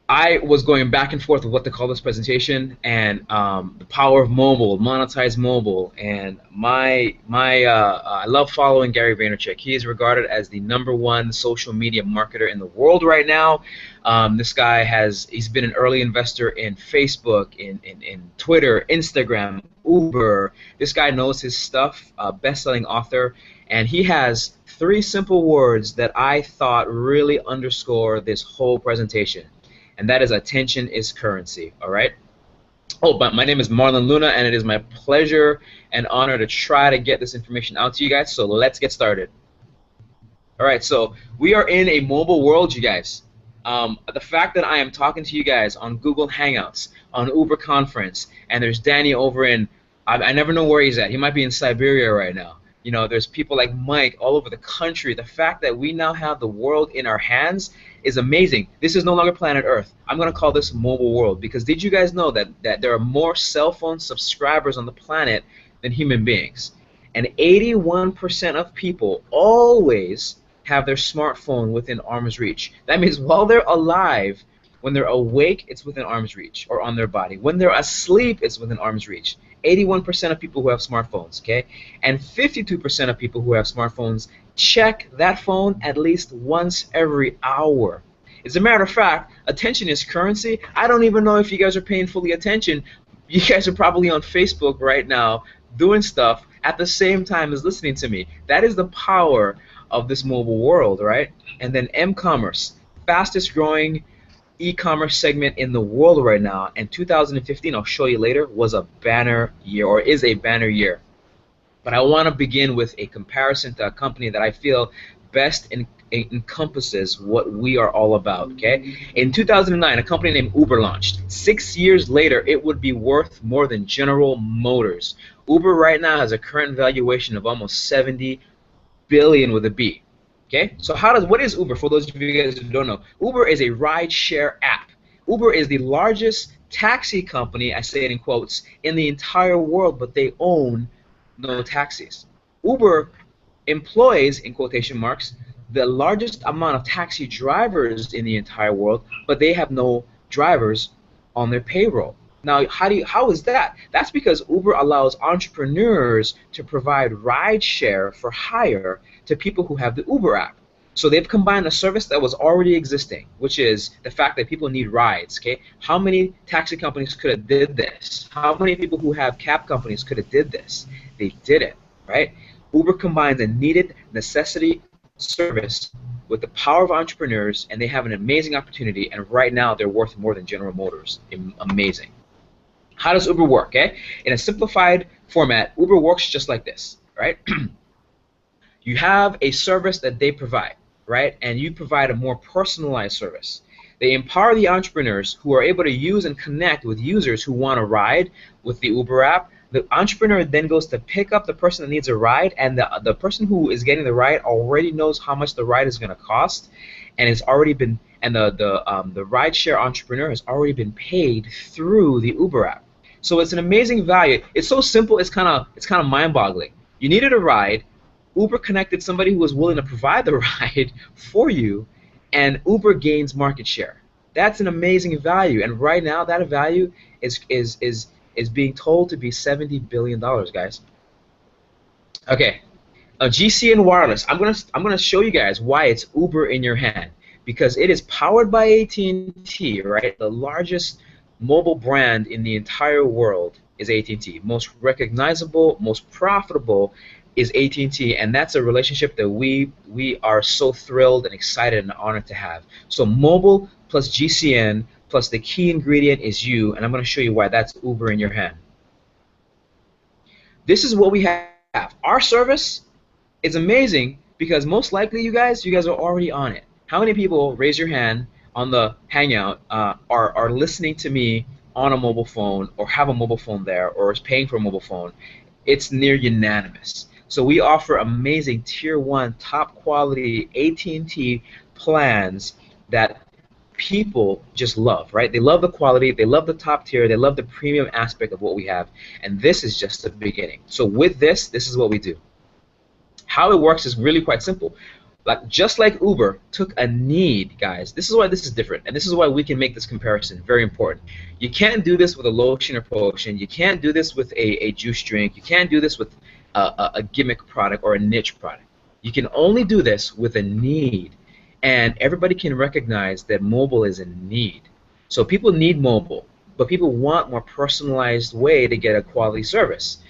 I was going back and forth with what to call this presentation, and the power of mobile, monetize mobile, and I love following Gary Vaynerchuk. He is regarded as the #1 social media marketer in the world right now. This guy he's been an early investor in Facebook, in Twitter, Instagram, Uber. This guy knows his stuff. Best-selling author, and he has three simple words that I thought really underscore this whole presentation, and that is attention is currency. All right. Oh, but my name is Marlon Luna, and it is my pleasure and honor to try to get this information out to you guys. So let's get started. All right. So we are in a mobile world, you guys. The fact that I am talking to you guys on Google Hangouts, on Uber Conference, and there's Danny over in, I never know where he's at. He might be in Siberia right now. You know, there's people like Mike all over the country. The fact that we now have the world in our hands is amazing. This is no longer planet Earth. I'm going to call this mobile world, because did you guys know that there are more cell phone subscribers on the planet than human beings? And 81% of people always have their smartphone within arm's reach. That means while they're alive, when they're awake, it's within arm's reach, or on their body. When they're asleep, it's within arm's reach. 81% of people who have smartphones, okay? And 52% of people who have smartphones check that phone at least once every hour. As a matter of fact, attention is currency. I don't even know if you guys are paying fully attention. You guys are probably on Facebook right now doing stuff at the same time as listening to me. That is the power of this mobile world, right? And then m-commerce, fastest growing e-commerce segment in the world right now, and 2015, I'll show you later, was a banner year, or is a banner year. But I want to begin with a comparison to a company that I feel best encompasses what we are all about, okay? In 2009, a company named Uber launched. 6 years later, it would be worth more than General Motors. Uber right now has a current valuation of almost 70 billion with a B. Okay, so what is Uber? For those of you guys who don't know, Uber is a ride-share app. Uber is the largest taxi company, I say it in quotes, in the entire world, but they own no taxis. Uber employs, in quotation marks, the largest amount of taxi drivers in the entire world, but they have no drivers on their payroll. Now, how is that? That's because Uber allows entrepreneurs to provide ride share for hire to people who have the Uber app. So they've combined a service that was already existing, which is the fact that people need rides. Okay, how many taxi companies could have did this? How many people who have cab companies could have did this? They did it, right? Uber combines a needed necessity service with the power of entrepreneurs, and they have an amazing opportunity. And right now, they're worth more than General Motors. Amazing. How does Uber work? Okay? In a simplified format, Uber works just like this, right? You have a service that they provide, right? And you provide a more personalized service. They empower the entrepreneurs who are able to use and connect with users who want to ride with the Uber app. The entrepreneur then goes to pick up the person that needs a ride, and the person who is getting the ride already knows how much the ride is going to cost, and it's already been, and the rideshare entrepreneur has already been paid through the Uber app. So it's an amazing value. It's so simple. It's kind of mind-boggling. You needed a ride. Uber connected somebody who was willing to provide the ride for you, and Uber gains market share. That's an amazing value, and right now that value is being told to be $70 billion, guys. Okay, GCN Wireless. I'm gonna show you guys why it's Uber in your hand, because it is powered by AT&T, right? The largest mobile brand in the entire world is AT&T. Most recognizable, most profitable is AT&T, and that's a relationship that we are so thrilled and excited and honored to have. So mobile plus GCN plus the key ingredient is you, and I'm going to show you why that's Uber in your hand. This is what we have. Our service is amazing because most likely you guys are already on it. How many people, raise your hand on the Hangout, are listening to me on a mobile phone, or have a mobile phone there, or is paying for a mobile phone? It's near unanimous. So we offer amazing Tier 1, top quality AT&T plans that people just love, right? They love the quality, they love the top tier, they love the premium aspect of what we have, and this is just the beginning. So with this is what we do. How it works is really quite simple. Like just like Uber took a need, guys. This is why this is different, and this is why we can make this comparison. Very important. You can't do this with a lotion or potion. You can't do this with a juice drink. You can't do this with a gimmick product or a niche product. You can only do this with a need, and everybody can recognize that mobile is a need. So people need mobile, but people want more personalized way to get a quality service.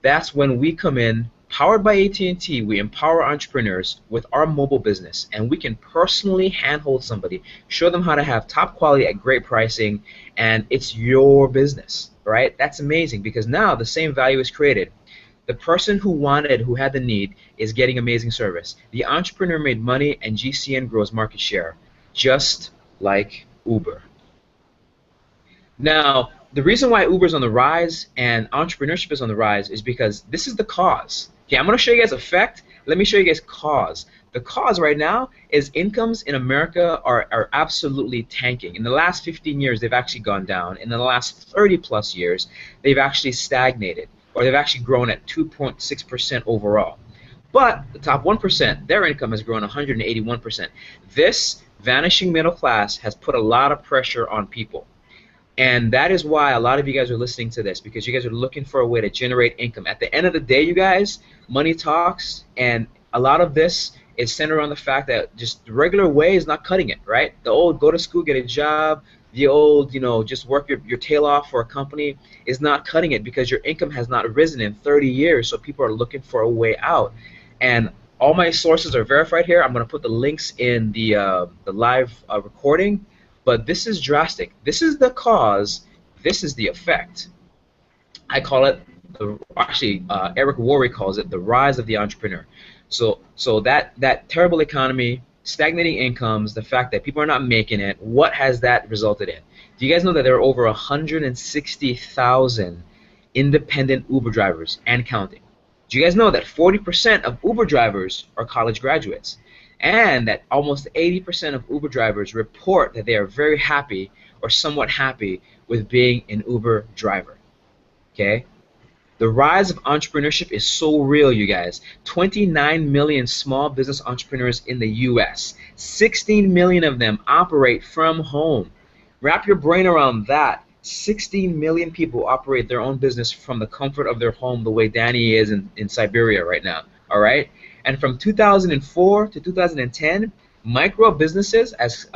That's when we come in. Powered by AT&T, we empower entrepreneurs with our mobile business, and we can personally handhold somebody, show them how to have top quality at great pricing, and it's your business, right? That's amazing because now the same value is created. The person who had the need, is getting amazing service. The entrepreneur made money, and GCN grows market share, just like Uber. Now, the reason why Uber's on the rise and entrepreneurship is on the rise is because this is the cause. Okay, I'm going to show you guys effect. Let me show you guys cause. The cause right now is incomes in America are absolutely tanking. In the last 15 years, they've actually gone down. In the last 30 plus years, they've actually stagnated, or they've actually grown at 2.6% overall. But the top 1%, their income has grown 181%. This vanishing middle class has put a lot of pressure on people. And that is why a lot of you guys are listening to this, because you guys are looking for a way to generate income. At the end of the day, you guys, money talks, and a lot of this is centered on the fact that just the regular way is not cutting it, right? The old go to school, get a job, the old, just work your tail off for a company is not cutting it because your income has not risen in 30 years, so people are looking for a way out. And all my sources are verified here. I'm going to put the links in the live recording. But this is drastic. This is the cause. This is the effect. I call it, Eric Worre calls it the rise of the entrepreneur. So that terrible economy, stagnating incomes, the fact that people are not making it, what has that resulted in? Do you guys know that there are over 160,000 independent Uber drivers and counting? Do you guys know that 40% of Uber drivers are college graduates? And that almost 80% of Uber drivers report that they are very happy or somewhat happy with being an Uber driver. Okay? The rise of entrepreneurship is so real, you guys. 29 million small business entrepreneurs in the US. 16 million of them operate from home. Wrap your brain around that. 16 million people operate their own business from the comfort of their home, the way Danny is in Siberia right now. All right? And from 2004 to 2010, micro businesses, as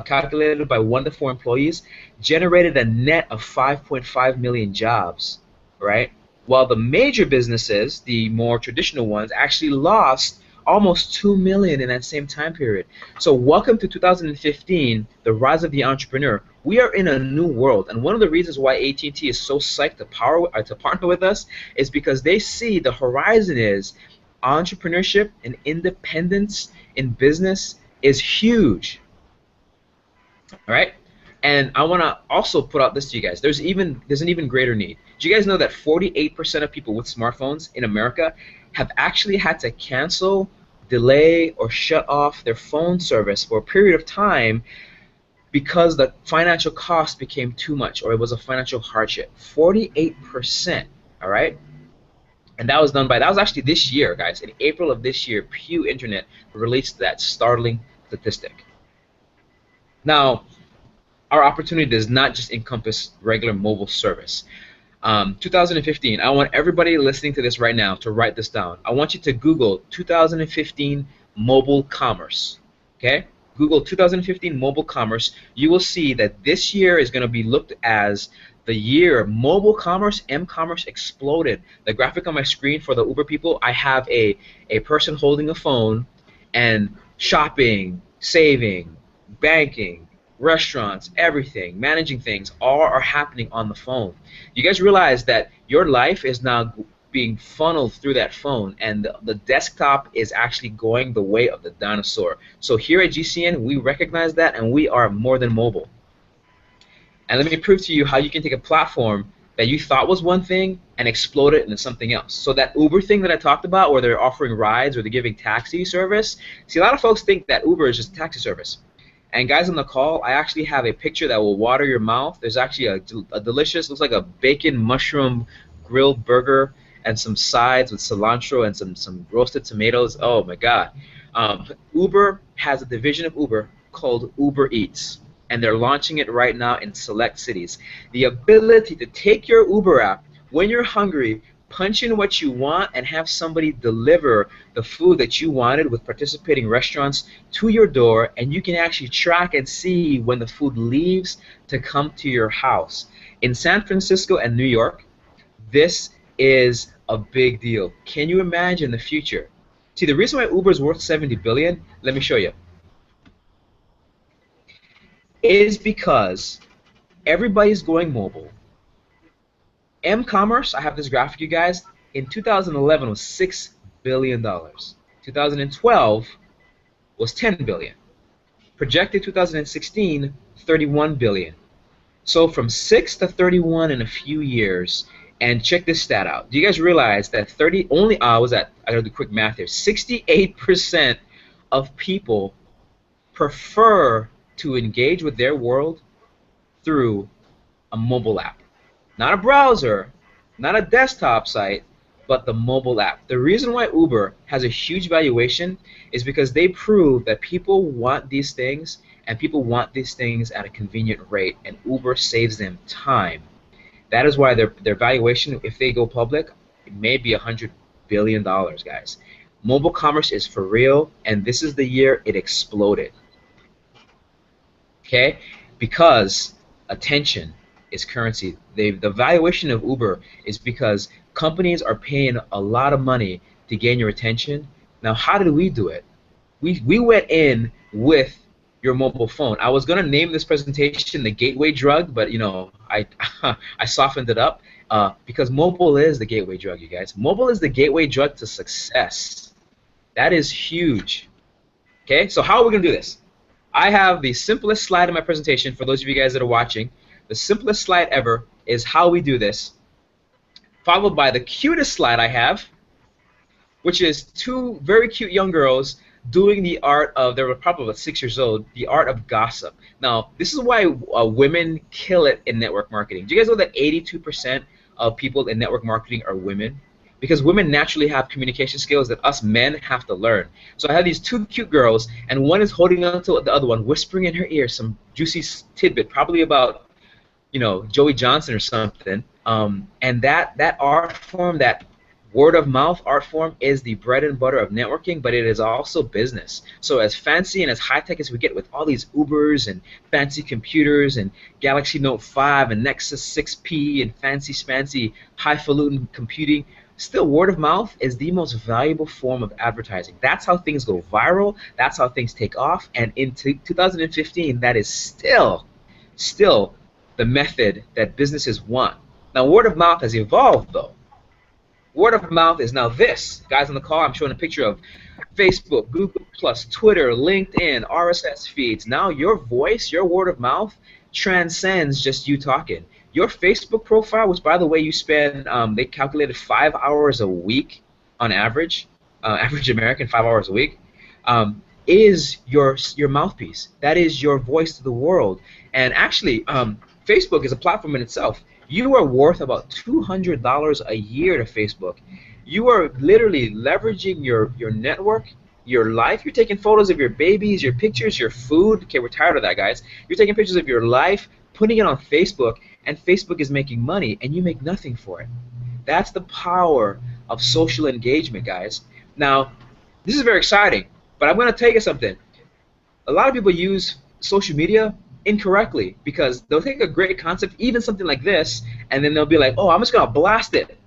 calculated by 1 to 4 employees, generated a net of 5.5 million jobs, right? While the major businesses, the more traditional ones, actually lost almost 2 million in that same time period. So welcome to 2015, the rise of the entrepreneur. We are in a new world, and one of the reasons why AT&T is so psyched to partner with us is because they see the horizon is entrepreneurship and independence in business is huge. All right, and I want to also put out this to you guys. There's an even greater need. Do you guys know that 48% of people with smartphones in America have actually had to cancel, delay, or shut off their phone service for a period of time because the financial cost became too much, or it was a financial hardship? 48%. All right. And that was actually this year, guys. In April of this year, Pew Internet released that startling statistic. Now, our opportunity does not just encompass regular mobile service. 2015, I want everybody listening to this right now to write this down. I want you to Google 2015 mobile commerce. Okay? Google 2015 mobile commerce. You will see that this year is going to be looked as the year mobile commerce, m-commerce exploded. The graphic on my screen for the Uber people, I have a person holding a phone, and shopping, saving, banking, restaurants, everything, managing things, all are happening on the phone. You guys realize that your life is now being funneled through that phone, and the desktop is actually going the way of the dinosaur. So here at GCN, we recognize that, and we are more than mobile. And let me prove to you how you can take a platform that you thought was one thing and explode it into something else. So that Uber thing that I talked about, where they're offering rides or they're giving taxi service, see, a lot of folks think that Uber is just taxi service. And guys on the call, I actually have a picture that will water your mouth. There's actually a delicious, looks like a bacon mushroom grilled burger and some sides with cilantro and some roasted tomatoes. Oh my God. Uber has a division of Uber called Uber Eats, and they're launching it right now in select cities. The ability to take your Uber app when you're hungry, punch in what you want, and have somebody deliver the food that you wanted with participating restaurants to your door, and you can actually track and see when the food leaves to come to your house. In San Francisco and New York, this is a big deal. Can you imagine the future? See, the reason why Uber is worth 70 billion, let me show you, is because everybody's going mobile. M-commerce, I have this graphic, you guys, in 2011 was $6 billion. 2012 was 10 billion. Projected 2016, 31 billion. So from 6 to 31 in a few years. And check this stat out. Do you guys realize that I gotta do quick math here, 68% of people prefer to engage with their world through a mobile app. Not a browser, not a desktop site, but the mobile app. The reason why Uber has a huge valuation is because they prove that people want these things, and people want these things at a convenient rate, and Uber saves them time. That is why their valuation, if they go public, it may be $100 billion, guys. Mobile commerce is for real, and this is the year it exploded. Okay? Because attention is currency. The valuation of Uber is because companies are paying a lot of money to gain your attention. Now, how did we do it? We went in with your mobile phone. I was gonna name this presentation the gateway drug, but you know, I I softened it up because mobile is the gateway drug, you guys. Mobile is the gateway drug to success. That is huge. Okay, so how are we gonna do this? I have the simplest slide in my presentation for those of you guys that are watching. The simplest slide ever is how we do this, followed by the cutest slide I have, which is two very cute young girls doing the art of, they were probably about 6 years old, the art of gossip. Now, this is why women kill it in network marketing. Do you guys know that 82% of people in network marketing are women? Because women naturally have communication skills that us men have to learn. So I have these two cute girls, and one is holding on to the other one, whispering in her ear some juicy tidbit, probably about, you know, Joey Johnson or something. And that art form, that word of mouth art form, is the bread and butter of networking, but it is also business. So as fancy and as high tech as we get with all these Ubers and fancy computers and Galaxy Note 5 and Nexus 6P and fancy spancy highfalutin computing, still word of mouth is the most valuable form of advertising. That's how things go viral. That's how things take off. And in 2015, that is still the method that businesses want. Now, word of mouth has evolved, though. Word of mouth is now this. Guys on the call, I'm showing a picture of Facebook, Google+, Twitter, LinkedIn, RSS feeds. Now your voice, your word of mouth, transcends just you talking. Your Facebook profile, which by the way you spend, they calculated 5 hours a week on average, average American 5 hours a week, is your mouthpiece. That is your voice to the world. And actually, Facebook is a platform in itself. You are worth about $200 a year to Facebook. You are literally leveraging your network, your life. You're taking photos of your babies, your pictures, your food. Okay, we're tired of that, guys. You're taking pictures of your life, putting it on Facebook, and Facebook is making money, and you make nothing for it. That's the power of social engagement, guys. Now, this is very exciting, but I'm going to tell you something. A lot of people use social media incorrectly, because they'll take a great concept, even something like this, and then they'll be like, oh, I'm just going to blast it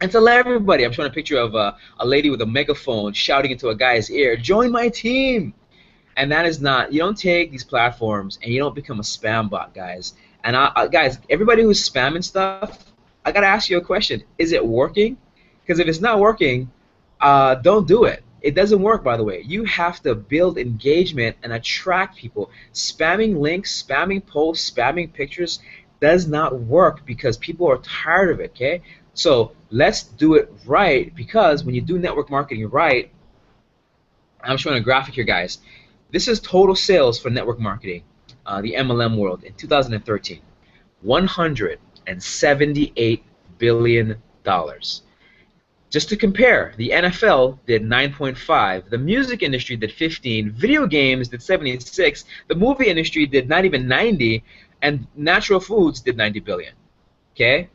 and tell everybody. I'm showing a picture of a lady with a megaphone shouting into a guy's ear, join my team. And that is not, you don't take these platforms and you don't become a spam bot, guys. And guys, everybody who's spamming stuff, I got to ask you a question. Is it working? Because if it's not working, don't do it. It doesn't work, by the way. You have to build engagement and attract people. Spamming links, spamming posts, spamming pictures does not work because people are tired of it, okay? So let's do it right, because when you do network marketing right, I'm showing a graphic here, guys. This is total sales for network marketing, the MLM world in 2013. $178 billion. Just to compare, the NFL did 9.5, the music industry did 15, video games did 76, the movie industry did not even 90, and natural foods did 90 billion. Okay?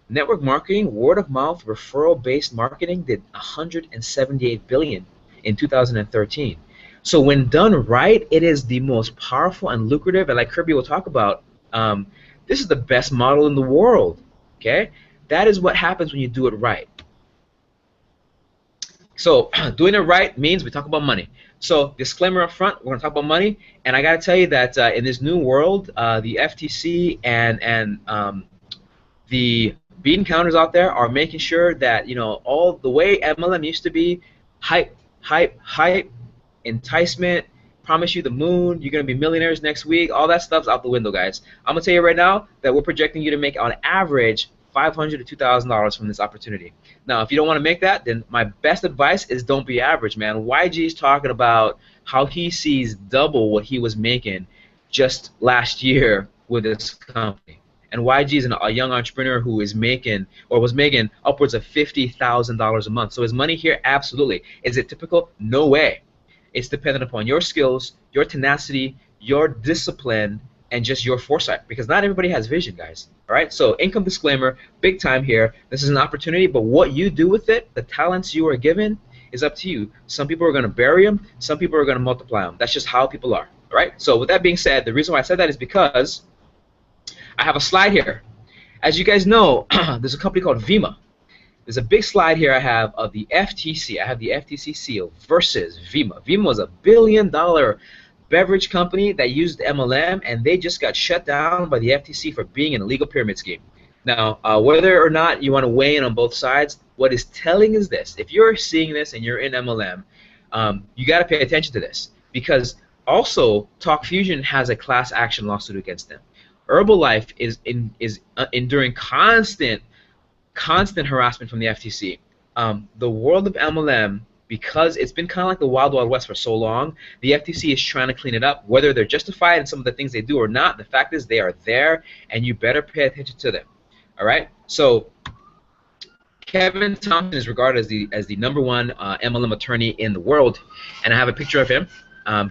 Network marketing, word of mouth, referral based marketing did 178 billion in 2013. So when done right, it is the most powerful and lucrative, and like Kirby will talk about, this is the best model in the world. Okay? That is what happens when you do it right. So doing it right means we talk about money. So disclaimer up front, we're going to talk about money, and I got to tell you that in this new world, the FTC and the bean counters out there are making sure that, you know, all the way MLM used to be, hype, hype, hype, enticement, promise you the moon, you're going to be millionaires next week, all that stuff's out the window, guys. I'm going to tell you right now that we're projecting you to make on average $500 to $2,000 from this opportunity. Now, if you don't want to make that, then my best advice is don't be average, man. YG is talking about how he sees double what he was making just last year with this company. And YG is a young entrepreneur who is making, or was making, upwards of $50,000 a month. So is money here? Absolutely. Is it typical? No way. It's dependent upon your skills, your tenacity, your discipline, and just your foresight, because not everybody has vision, guys. All right, so income disclaimer, big time here. This is an opportunity, but what you do with it, the talents you are given, is up to you. Some people are going to bury them, some people are going to multiply them. That's just how people are. All right, so with that being said, the reason why I said that is because I have a slide here. As you guys know, there's a company called Vima. There's a big slide here I have of the FTC. I have the FTC seal versus Vima. Vima was $1 billion beverage company that used MLM, and they just got shut down by the FTC for being an illegal pyramid scheme. Now, whether or not you want to weigh in on both sides, what it's telling is this. If you're seeing this and you're in MLM, you got to pay attention to this, because also Talk Fusion has a class action lawsuit against them. Herbalife is enduring constant harassment from the FTC. The world of MLM, because it's been kind of like the Wild Wild West for so long, the FTC is trying to clean it up. Whether they're justified in some of the things they do or not, the fact is they are there, and you better pay attention to them. All right? So Kevin Thompson is regarded as the #1 MLM attorney in the world, and I have a picture of him.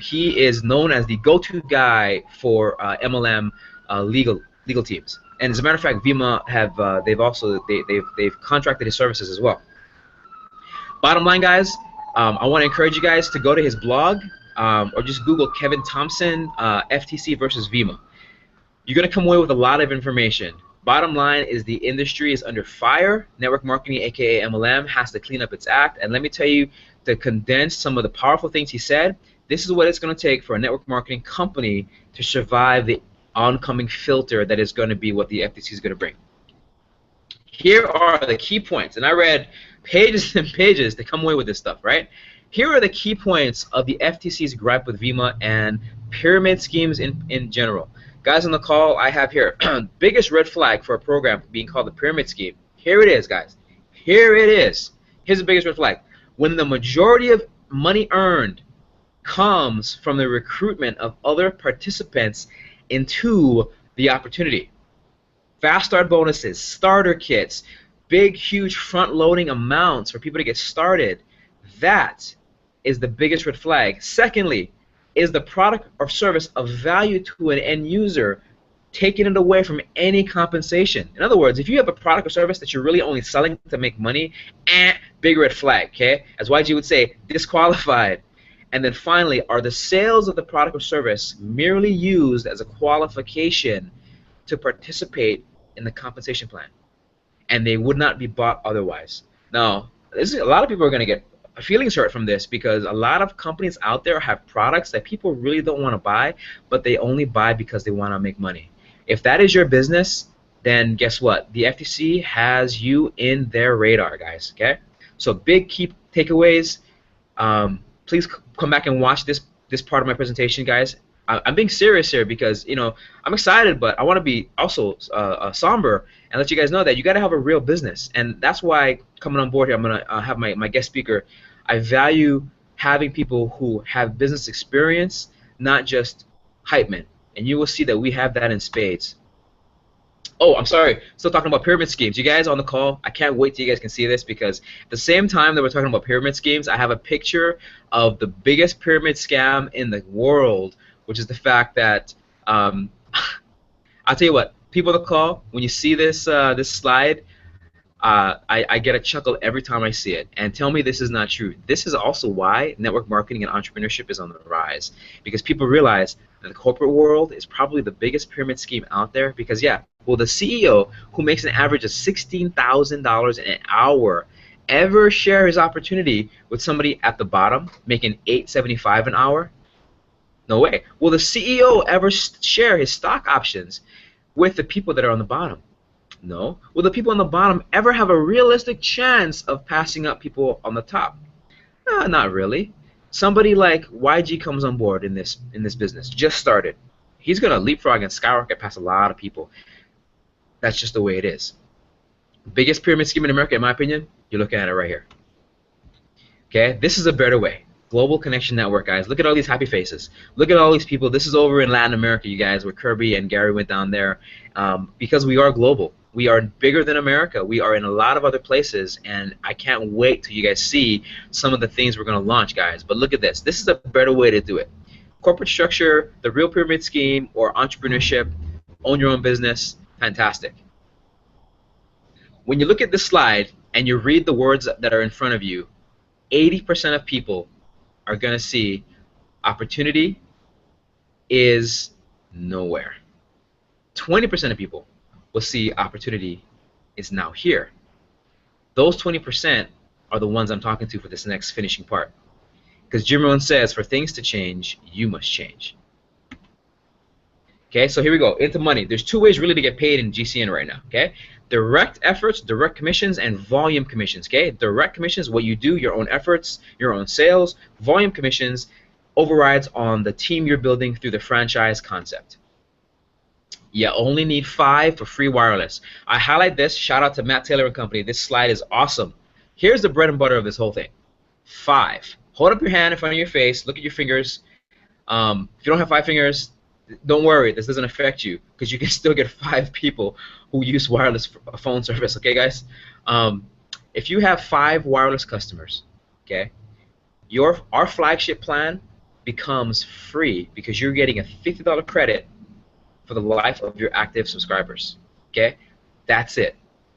He is known as the go-to guy for MLM legal teams. And as a matter of fact, Vima have they've contracted his services as well. Bottom line, guys, I want to encourage you guys to go to his blog or just Google Kevin Thompson FTC versus Vima. You're going to come away with a lot of information. Bottom line is the industry is under fire. Network marketing, aka MLM, has to clean up its act. And let me tell you, to condense some of the powerful things he said, this is what it's going to take for a network marketing company to survive the oncoming filter that is going to be what the FTC is going to bring. Here are the key points, and I read pages and pages to come away with this stuff, right? Here are the key points of the FTC's gripe with Vima and pyramid schemes in general. Guys on the call, I have here, biggest red flag for a program being called the pyramid scheme. Here it is, guys. Here it is. Here's the biggest red flag. When the majority of money earned comes from the recruitment of other participants into the opportunity. Fast start bonuses, starter kits, big, huge front-loading amounts for people to get started. That is the biggest red flag. Secondly, is the product or service of value to an end user, taking it away from any compensation? In other words, if you have a product or service that you're really only selling to make money, big red flag, okay? As YG would say, disqualified. And then finally, are the sales of the product or service merely used as a qualification to participate in the compensation plan, and they would not be bought otherwise? Now, a lot of people are going to get feelings hurt from this, because a lot of companies out there have products that people really don't want to buy, but they only buy because they want to make money. If that is your business, then guess what? The FTC has you in their radar, guys, okay? So big key takeaways. Please come back and watch this part of my presentation, guys. I'm being serious here because, you know, I'm excited, but I want to be also somber and let you guys know that you got to have a real business. And that's why coming on board here, I'm going to have my guest speaker. I value having people who have business experience, not just hype men. And you will see that we have that in spades. Oh, I'm sorry. Still talking about pyramid schemes. You guys on the call, I can't wait till you guys can see this because at the same time that we're talking about pyramid schemes, I have a picture of the biggest pyramid scam in the world, which is the fact that I'll tell you what, people on the call, when you see this slide, I get a chuckle every time I see it. And tell me this is not true. This is also why network marketing and entrepreneurship is on the rise. Because people realize that the corporate world is probably the biggest pyramid scheme out there. Because, yeah, will the CEO who makes an average of $16,000 an hour ever share his opportunity with somebody at the bottom making $8.75 an hour? No way. Will the CEO ever share his stock options with the people that are on the bottom? No. Will the people on the bottom ever have a realistic chance of passing up people on the top? Not really. Somebody like YG comes on board in this business, just started. He's gonna leapfrog and skyrocket past a lot of people. That's just the way it is. Biggest pyramid scheme in America, in my opinion, you're looking at it right here. Okay, this is a better way. Global Connection Network, guys. Look at all these happy faces. Look at all these people. This is over in Latin America, you guys, where Kirby and Gary went down there. Because we are global. We are bigger than America. We are in a lot of other places, and I can't wait till you guys see some of the things we're going to launch, guys. But look at this. This is a better way to do it. Corporate structure, the real pyramid scheme, or entrepreneurship, own your own business, fantastic. When you look at this slide and you read the words that are in front of you, 80% of people are going to see opportunity is nowhere. 20% of people will see opportunity is now here. Those 20% are the ones I'm talking to for this next finishing part. Because Jim Rohn says, for things to change, you must change. Okay, so here we go, into money. There's two ways really to get paid in GCN right now, okay? Direct efforts, direct commissions, and volume commissions, okay? Direct commissions, what you do, your own efforts, your own sales. Volume commissions overrides on the team you're building through the franchise concept. You only need 5 for free wireless. I highlight this, shout out to Matt Taylor and company. This slide is awesome. Here's the bread and butter of this whole thing. 5. Hold up your hand in front of your face, look at your fingers. If you don't have 5 fingers, don't worry, this doesn't affect you because you can still get 5 people who use wireless phone service, okay guys? If you have 5 wireless customers, okay, our flagship plan becomes free because you're getting a $50 credit for the life of your active subscribers, okay? That's it.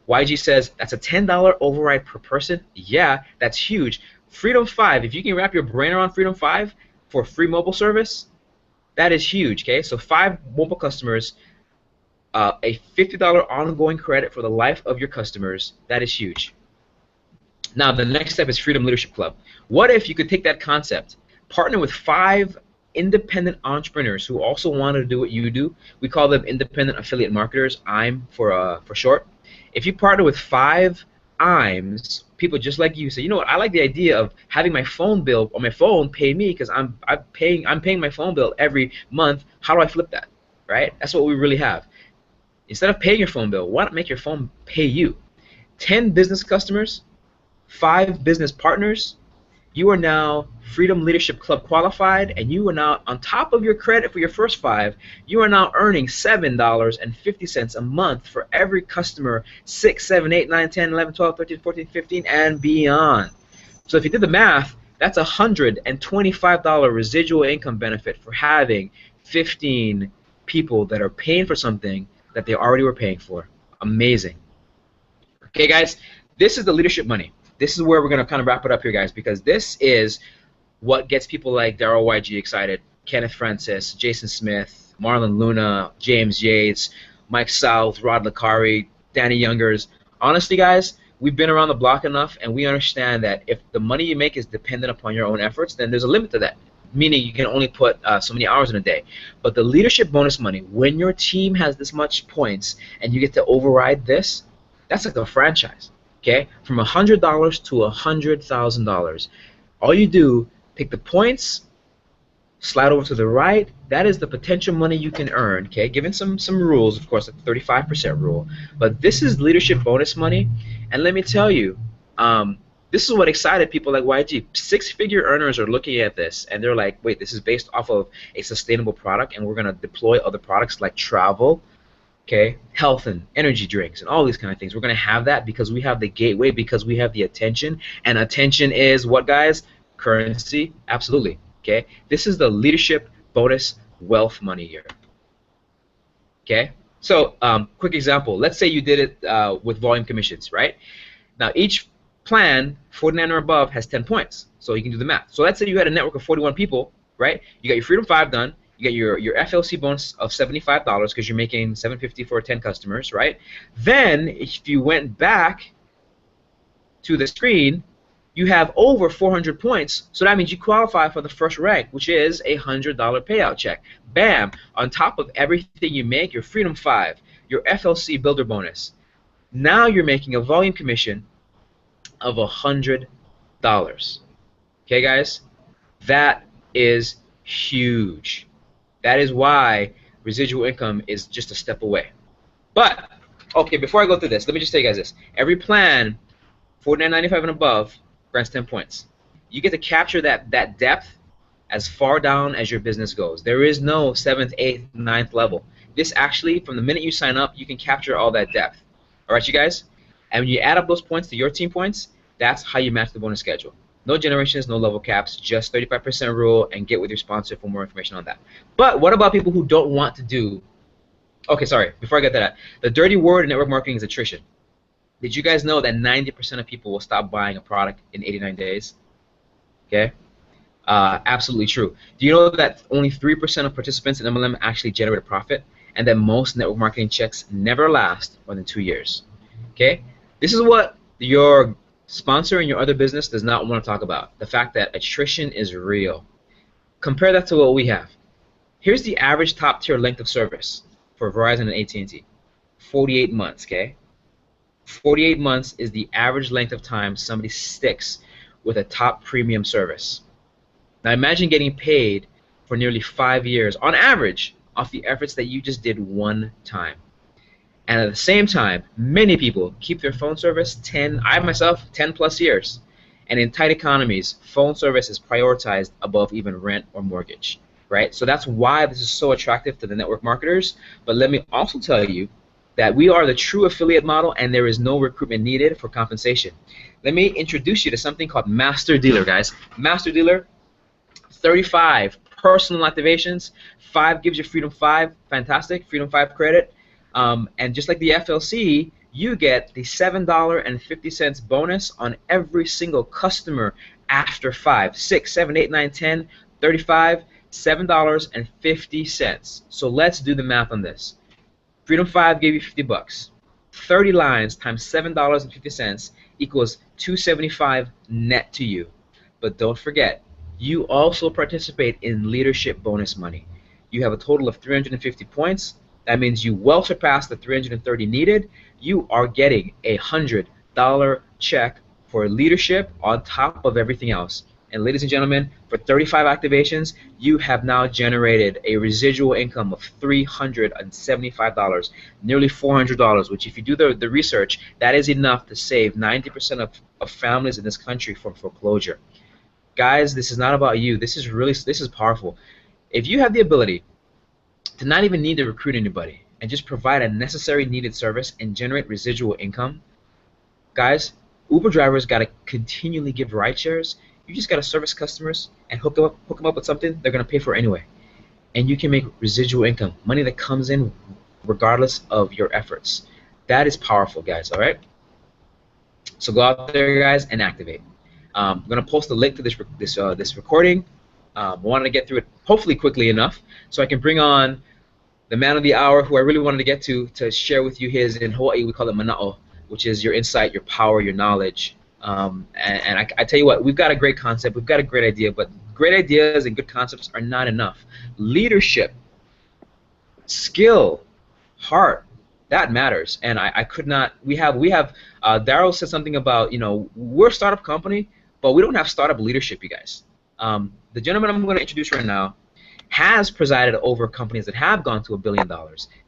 YG says that's a $10 override per person. Yeah, that's huge. Freedom 5, if you can wrap your brain around Freedom 5 for free mobile service, that is huge, okay? So 5 mobile customers, a $50 ongoing credit for the life of your customers, that is huge. Now, the next step is Freedom Leadership Club. What if you could take that concept, partner with 5 independent entrepreneurs who also want to do what you do? We call them independent affiliate marketers, IM for short. If you partner with 5 IMs, people just like you say, you know what, I like the idea of having my phone bill on my phone pay me because I'm paying my phone bill every month. How do I flip that? Right? That's what we really have. Instead of paying your phone bill, why not make your phone pay you? 10 business customers, 5 business partners. You are now Freedom Leadership Club qualified, and you are now, on top of your credit for your first 5, you are now earning $7.50 a month for every customer 6, 7, 8, 9, 10, 11, 12, 13, 14, 15, and beyond. So if you did the math, that's a $125 residual income benefit for having 15 people that are paying for something that they already were paying for. Amazing. Okay, guys, this is the leadership money. This is where we're going to kind of wrap it up here, guys, because this is what gets people like Daryl YG excited, Kenneth Francis, Jason Smith, Marlon Luna, James Yates, Mike South, Rod Licari, Danny Youngers. Honestly, guys, we've been around the block enough, and we understand that if the money you make is dependent upon your own efforts, then there's a limit to that, meaning you can only put so many hours in a day. But the leadership bonus money, when your team has this much points and you get to override this, that's like a franchise. Okay, from $100 to $100,000. All you do, pick the points, slide over to the right. That is the potential money you can earn. Okay, given some rules, of course, like the 35% rule. But this is leadership bonus money, and let me tell you, this is what excited people like YG. 6-figure earners are looking at this, and they're like, wait, this is based off of a sustainable product, and we're gonna deploy other products like travel, okay, health and energy drinks and all these kind of things. We're going to have that because we have the gateway, because we have the attention. And attention is what, guys? Currency. Absolutely. Okay. This is the leadership bonus wealth money here. Okay. So, quick example. Let's say you did it with volume commissions, right? Now, each plan, 49 or above, has 10 points. So you can do the math. So let's say you had a network of 41 people, right? You got your Freedom 5 done. You get your FLC bonus of $75 because you're making $750 for 10 customers, right? Then, if you went back to the screen, you have over 400 points. So that means you qualify for the first rank, which is a $100 payout check. Bam! On top of everything you make, your Freedom 5, your FLC builder bonus. Now you're making a volume commission of $100. Okay, guys? That is huge. That is why residual income is just a step away. But, okay, before I go through this, let me just tell you guys this. Every plan, $49.95 and above, grants 10 points. You get to capture that depth as far down as your business goes. There is no 7th, 8th, 9th level. This actually, from the minute you sign up, you can capture all that depth. All right, you guys? And when you add up those points to your team points, that's how you match the bonus schedule. No generations, no level caps, just 35% rule, and get with your sponsor for more information on that. But what about people who don't want to do... Okay, sorry, before I get to that. The dirty word in network marketing is attrition. Did you guys know that 90% of people will stop buying a product in 89 days? Okay? Absolutely true. Do you know that only 3% of participants in MLM actually generate a profit? And that most network marketing checks never last more than 2 years? Okay? This is what your sponsor in your other business does not want to talk about. The fact that attrition is real. Compare that to what we have. Here's the average top tier length of service for Verizon and AT&T. 48 months, okay? 48 months is the average length of time somebody sticks with a top premium service. Now imagine getting paid for nearly 5 years, on average, off the efforts that you just did one time. And at the same time, many people keep their phone service 10, I myself, 10 plus years. And in tight economies, phone service is prioritized above even rent or mortgage, right? So that's why this is so attractive to the network marketers. But let me also tell you that we are the true affiliate model and there is no recruitment needed for compensation. Let me introduce you to something called Master Dealer, guys. Master Dealer, 35 personal activations, 5 gives you Freedom 5, fantastic, Freedom 5 credit. And just like the FLC, you get the $7.50 bonus on every single customer after 5, 6, 7, 8, 9, 10, 35, $7.50. So let's do the math on this. Freedom 5 gave you 50 bucks. 30 lines times $7.50 equals $275 net to you. But don't forget, you also participate in leadership bonus money. You have a total of 350 points. That means you well surpass the 330 needed. You are getting a $100 check for leadership on top of everything else. And ladies and gentlemen, for 35 activations, you have now generated a residual income of $375, nearly $400, which if you do the research, that is enough to save 90% of families in this country from foreclosure. Guys, this is not about you. This is powerful. If you have the ability to not even need to recruit anybody and just provide a necessary needed service and generate residual income, guys, Uber drivers got to continually give ride shares. You just got to service customers and hook them up with something they're going to pay for anyway. And you can make residual income, money that comes in regardless of your efforts. That is powerful, guys, all right? So go out there, guys, and activate. I'm going to post a link to this recording. I wanted to get through it hopefully quickly enough so I can bring on the man of the hour who I really wanted to get to share with you his, in Hawaii we call it mana'o, which is your insight, your power, your knowledge. And I tell you what, we've got a great concept, we've got a great idea, but great ideas and good concepts are not enough. Leadership, skill, heart, that matters. And I could not, we have Daryl said something about, you know, we're a startup company, but we don't have startup leadership, you guys. The gentleman I'm going to introduce right now has presided over companies that have gone to $1 billion,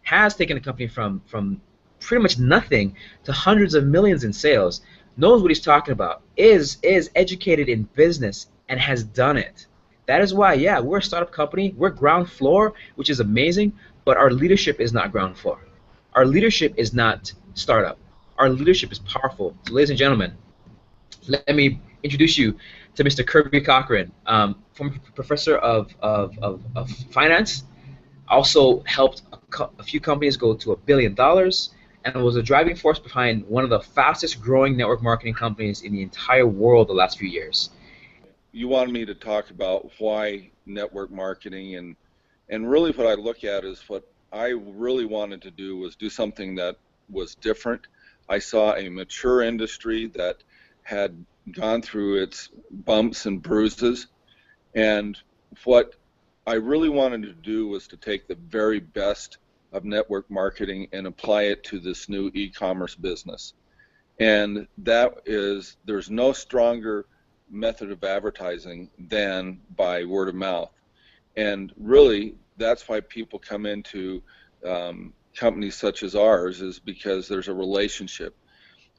has taken a company from pretty much nothing to hundreds of millions in sales, knows what he's talking about, is educated in business, and has done it. That is why, yeah, we're a startup company, we're ground floor, which is amazing, but our leadership is not ground floor. our leadership is not startup. Our leadership is powerful. So, ladies and gentlemen, let me introduce you to Mr. Kirby Cochran, former professor of finance, also helped a few companies go to $1 billion, and was a driving force behind one of the fastest growing network marketing companies in the entire world the last few years. You wanted me to talk about why network marketing, and really what I look at is what I really wanted to do was do something that was different. I saw a mature industry that had gone through its bumps and bruises, and what I really wanted to do was to take the very best of network marketing and apply it to this new e-commerce business. And that is, there's no stronger method of advertising than by word of mouth. And really, that's why people come into companies such as ours, is because there's a relationship.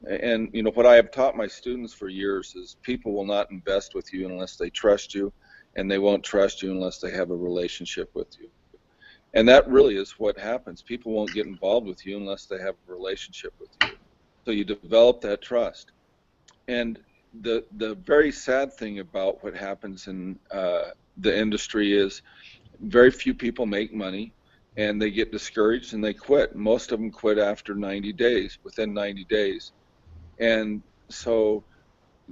And you know, what I have taught my students for years is people will not invest with you unless they trust you, and they won't trust you unless they have a relationship with you. And that really is what happens. People won't get involved with you unless they have a relationship with you. So you develop that trust. And the very sad thing about what happens in the industry is very few people make money, and they get discouraged and they quit. Most of them quit after 90 days, within 90 days. And so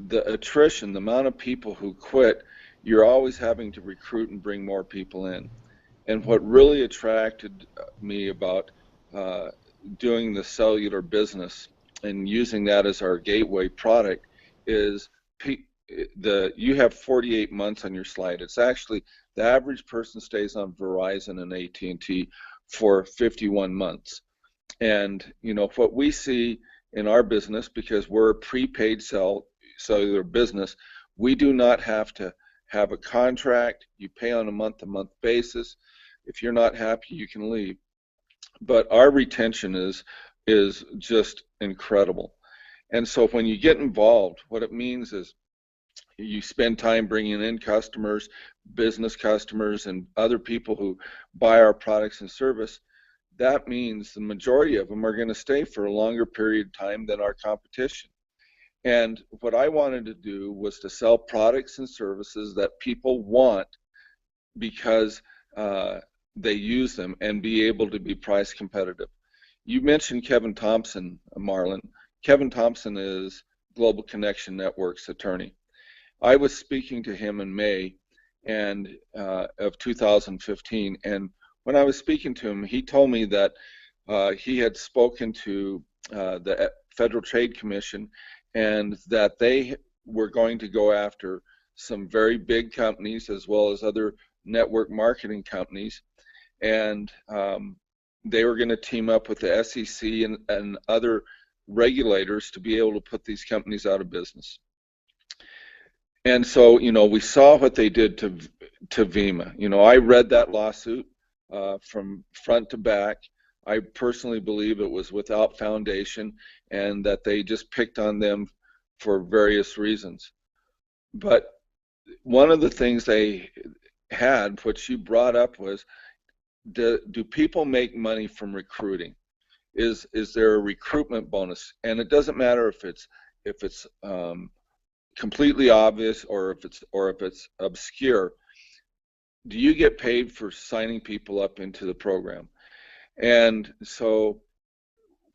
the attrition, the amount of people who quit, you're always having to recruit and bring more people in. And what really attracted me about doing the cellular business and using that as our gateway product is you have 48 months on your slide. It's actually the average person stays on Verizon and AT&T for 51 months. And you know what we see in our business, because we're a prepaid cellular business, we do not have to have a contract. You pay on a month-to-month basis. If you're not happy, you can leave. But our retention is just incredible. And so when you get involved, what it means is you spend time bringing in customers, business customers, and other people who buy our products and service. That means the majority of them are going to stay for a longer period of time than our competition. And what I wanted to do was to sell products and services that people want because they use them, and be able to be price competitive. You mentioned Kevin Thompson, Marlon. Kevin Thompson is Global Connection Network's attorney. I was speaking to him in May of 2015, and when I was speaking to him, he told me that he had spoken to the Federal Trade Commission, and that they were going to go after some very big companies as well as other network marketing companies, and they were going to team up with the SEC and other regulators to be able to put these companies out of business. And so, you know, we saw what they did to Vima. You know, I read that lawsuit from front to back. I personally believe it was without foundation, and that they just picked on them for various reasons. But one of the things they had, which you brought up, was do people make money from recruiting? Is there a recruitment bonus? And it doesn't matter if it's completely obvious or if it's obscure. Do you get paid for signing people up into the program? And so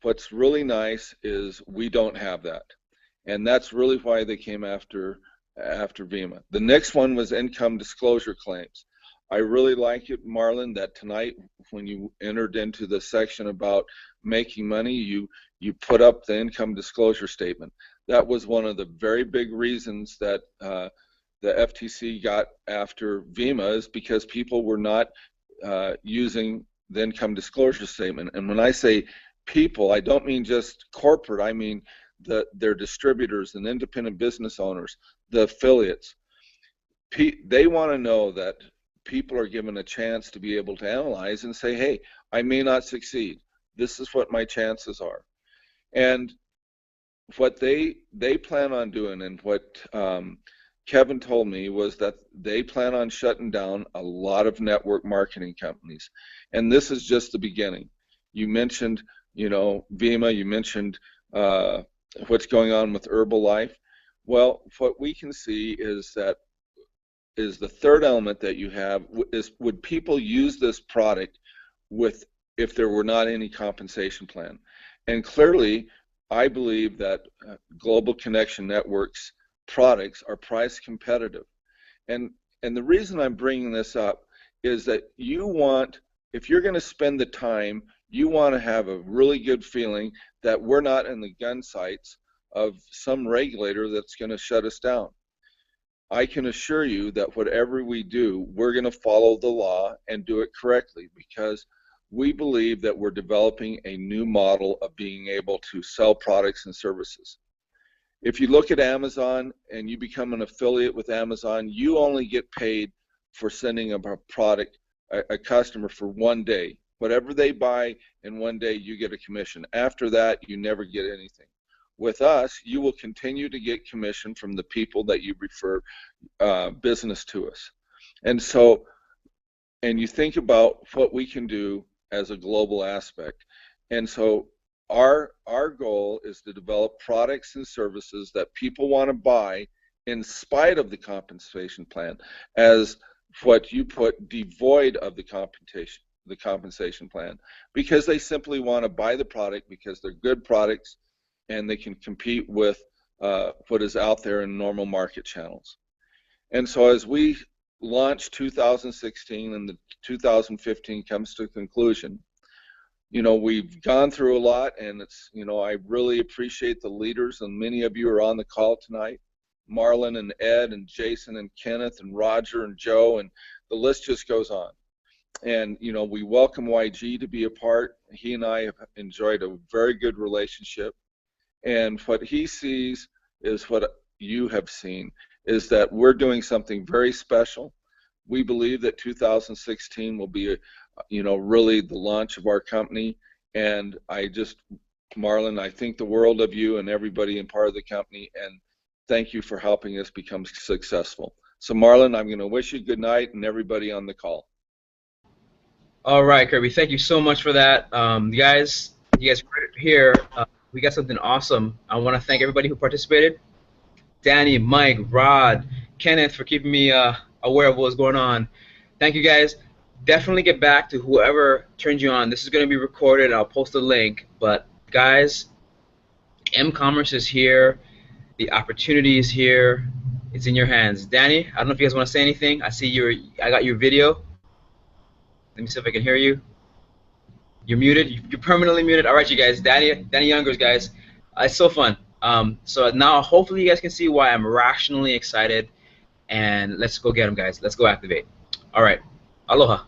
what's really nice is we don't have that, and that's really why they came after Vima. The next one was income disclosure claims. I really like it, Marlon, that tonight when you entered into the section about making money, you put up the income disclosure statement. That was one of the very big reasons that the FTC got after Vima, is because people were not using the income disclosure statement. And when I say people, I don't mean just corporate, I mean their distributors and independent business owners, the affiliates. They want to know that people are given a chance to be able to analyze and say, hey, I may not succeed. This is what my chances are. And what they plan on doing, and what Kevin told me, was that they plan on shutting down a lot of network marketing companies. And this is just the beginning. You mentioned You know, Vima, you mentioned what's going on with Herbalife. Well, what we can see is that is the third element that you have is would people use this product with if there were not any compensation plan? And clearly, I believe that Global Connection Network's products are price competitive. And and the reason I'm bringing this up is that you want, if you're going to spend the time, you want to have a really good feeling that we're not in the gun sights of some regulator that's going to shut us down. I can assure you that whatever we do, we're going to follow the law and do it correctly because we believe that we're developing a new model of being able to sell products and services. If you look at Amazon and you become an affiliate with Amazon, you only get paid for sending a product, a customer for 1 day. Whatever they buy in 1 day, you get a commission. After that, you never get anything. With us, you will continue to get commission from the people that you refer business to us. And so, and you think about what we can do as a global aspect. And so our goal is to develop products and services that people want to buy in spite of the compensation plan, as what you put, devoid of the compensation plan, because they simply want to buy the product because they're good products and they can compete with what is out there in normal market channels. And so as we launch 2016 and the 2015 comes to a conclusion, you know, we've gone through a lot, and it's, you know, I really appreciate the leaders, and many of you are on the call tonight. Marlon and Ed and Jason and Kenneth and Roger and Joe, and the list just goes on. And, you know, we welcome YG to be a part. He and I have enjoyed a very good relationship. And what he sees is what you have seen, is that we're doing something very special. We believe that 2016 will be, you know, really the launch of our company. And I just, Marlon, I think the world of you and everybody in part of the company, and thank you for helping us become successful. So Marlon, I'm going to wish you good night and everybody on the call. All right, Kirby, thank you so much for that. You guys heard it here. We got something awesome. I want to thank everybody who participated. Danny, Mike, Rod, Kenneth for keeping me aware of what's going on. Thank you guys. Definitely get back to whoever turned you on. This is going to be recorded. I'll post a link. But guys, M-Commerce is here. The opportunity is here. It's in your hands. Danny, I don't know if you guys want to say anything. I got your video. Let me see if I can hear you. You're muted. You're permanently muted. All right, you guys. Danny Youngers, guys. It's so fun. So now hopefully you guys can see why I'm rationally excited. And let's go get them, guys. Let's go activate. All right. Aloha.